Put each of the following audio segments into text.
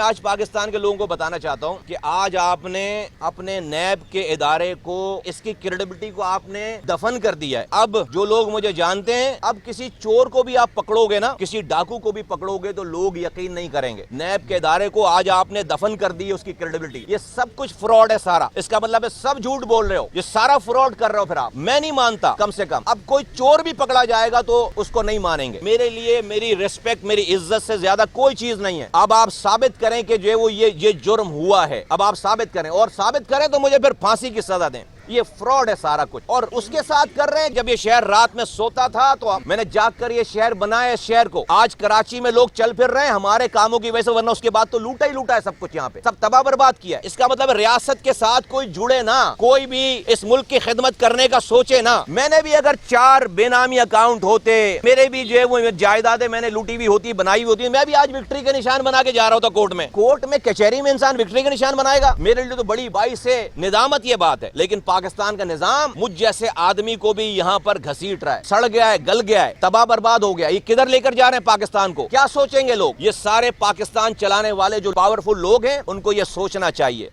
آج پاکستان کے لوگوں کو بتانا چاہتا ہوں کہ آج آپ نے اپنے نیب کے ادارے کو، اس کی کریڈیبلٹی کو آپ نے دفن کر دیا ہے۔ اب جو لوگ مجھے جانتے ہیں، اب کسی چور کو بھی آپ پکڑو گے نا، کسی ڈاکو کو بھی پکڑو گے تو لوگ یقین نہیں کریں گے۔ نیب کے ادارے کو آج آپ نے دفن کر دی ہے، اس کی کریڈیبلٹی۔ یہ سب کچھ فراڈ ہے سارا، اس کا مطلب ہے سب جھوٹ بول رہے ہو، یہ سارا فراڈ کر رہے ہو۔ پھر آپ، میں نہیں مانتا، کم سے کم اب کوئی چور بھی پکڑا جائے گا تو اس کو نہیں مانیں گے۔ میرے لیے میری ریسپیکٹ، میری عزت سے زیادہ کوئی چیز نہیں ہے۔ اب آپ ثابت کریں کہ جو وہ یہ جرم ہوا ہے، اب آپ ثابت کریں، اور ثابت کریں تو مجھے پھر پھانسی کی سزا دیں۔ یہ فراڈ ہے سارا کچھ، اور اس کے ساتھ کر رہے ہیں۔ جب یہ شہر رات میں سوتا تھا تو میں نے جاگ کر یہ شہر بنایا، اس شہر کو آج کراچی میں لوگ چل پھر رہے ہیں ہمارے کاموں کی وجہ سے، ورنہ اس کے بعد تو لوٹا ہی لوٹا ہے سب کچھ، یہاں پہ سب تباہ برباد کیا ہے۔ اس کا مطلب ریاست کے ساتھ کوئی جڑے نا، کوئی بھی اس ملک کی خدمت کرنے کا سوچے نا۔ میں نے بھی اگر 4 بے نامی اکاؤنٹ ہوتے، میرے بھی جو ہے وہ جائیدادیں میں نے لوٹی ہوئی ہوتی، بنائی ہوئی ہوتی، میں بھی آج وکٹری کے نشان بنا کے جا رہا ہوتا کورٹ میں کچہری میں انسان وکٹری کے نشان بنائے گا؟ میرے لیے تو بڑی باعث سے ندامت یہ بات ہے۔ لیکن پاکستان کا نظام مجھ جیسے آدمی کو بھی یہاں پر گھسیٹ رہا ہے، سڑ گیا ہے، گل گیا ہے، تباہ برباد ہو گیا۔ یہ کدھر لے کر جا رہے ہیں پاکستان کو؟ کیا سوچیں گے لوگ؟ یہ سارے پاکستان چلانے والے جو پاورفل لوگ ہیں، ان کو یہ سوچنا چاہیے۔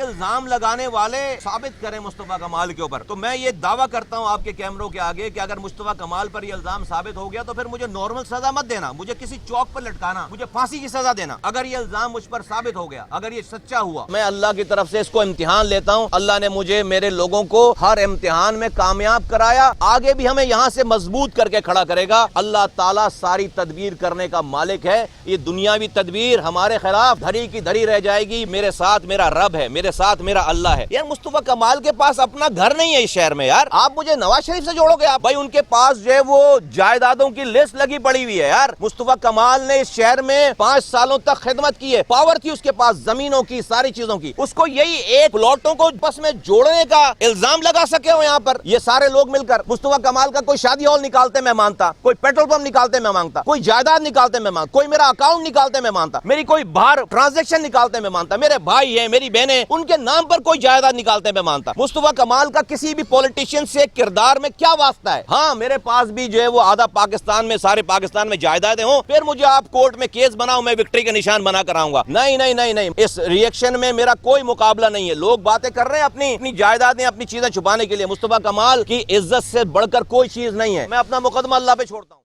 الزام لگانے والے ثابت کریں مصطفیٰ کمال کے اوپر، تو میں یہ دعویٰ کرتا ہوں آپ کے کیمروں کے آگے کہ اگر مصطفیٰ کمال پر یہ الزام ثابت ہو گیا تو پھر مجھے نارمل سزا مت دینا، مجھے کسی چوک پر لٹکانا، مجھے پھانسی کی سزا دینا اگر یہ الزام مجھ پر ثابت ہو گیا، اگر یہ سچا ہوا۔ میں اللہ کی طرف سے اس کو امتحان لیتا ہوں، اللہ نے مجھے، میرے لوگوں کو ہر امتحان میں کامیاب کرایا، آگے بھی ہمیں یہاں سے مضبوط کر کے کھڑا کرے گا۔ اللہ تعالیٰ ساری تدبیر کرنے کا مالک ہے، یہ دنیاوی تدبیر ہمارے خلاف دھری کی دھری رہ جائے گی۔ میرے ساتھ میرا رب ہے، میرے ساتھ میرا اللہ ہے۔ یار مصطفیٰ کمال کے پاس اپنا گھر نہیں ہے اس شہر میں، یار آپ مجھے نواز شریف سے جوڑو گے؟ آپ بھائی ان کے پاس جو ہے وہ جائیدادوں کی لسٹ لگی پڑی ہوئی ہے۔ یار مصطفیٰ کمال نے اس شہر میں 5 سالوں تک خدمت کی ہے، پاور تھی اس کے پاس، زمینوں کی، ساری چیزوں کی، اس کو یہی ایک پلاٹوں کو بس میں جوڑنے کا الزام لگا سکے ہو یہاں پر یہ سارے لوگ مل کر۔ مصطفیٰ کمال کا کوئی شادی ہال نکالتے میں مانتا، کوئی پیٹرول پمپ نکالتے میں مانگتا، کوئی جائیداد نکالتے میں مانگتا، کوئی میرا اکاؤنٹ نکالتے میں مانتا، میری کوئی باہر ٹرانزیکشن نکالتے میں مانتا، میرے بھائی ہیں، میری بہنیں، ان کے نام پر کوئی جائیداد نکالتے میں مانتا۔ مصطفیٰ کمال کا کسی بھی پولیٹیشین سے کردار میں کیا واسطہ ہے؟ ہاں میرے پاس بھی جو ہے وہ آدھا پاکستان میں، سارے پاکستان میں جائیدادیں ہوں، پھر مجھے آپ کورٹ میں کیس بناؤ، میں وکٹری کا نشان بنا کر آؤں گا؟ نہیں نہیں نہیں نہیں، اس ریئیکشن میں میرا کوئی مقابلہ نہیں ہے۔ لوگ باتیں کر رہے ہیں اپنی جائیدادیں، اپنی چیزیں چھپانے کے لیے، مصطفیٰ کمال کی عزت سے بڑھ کر کوئی چیز نہیں ہے۔ میں اپنا مقدمہ اللہ پہ چھوڑتا ہوں۔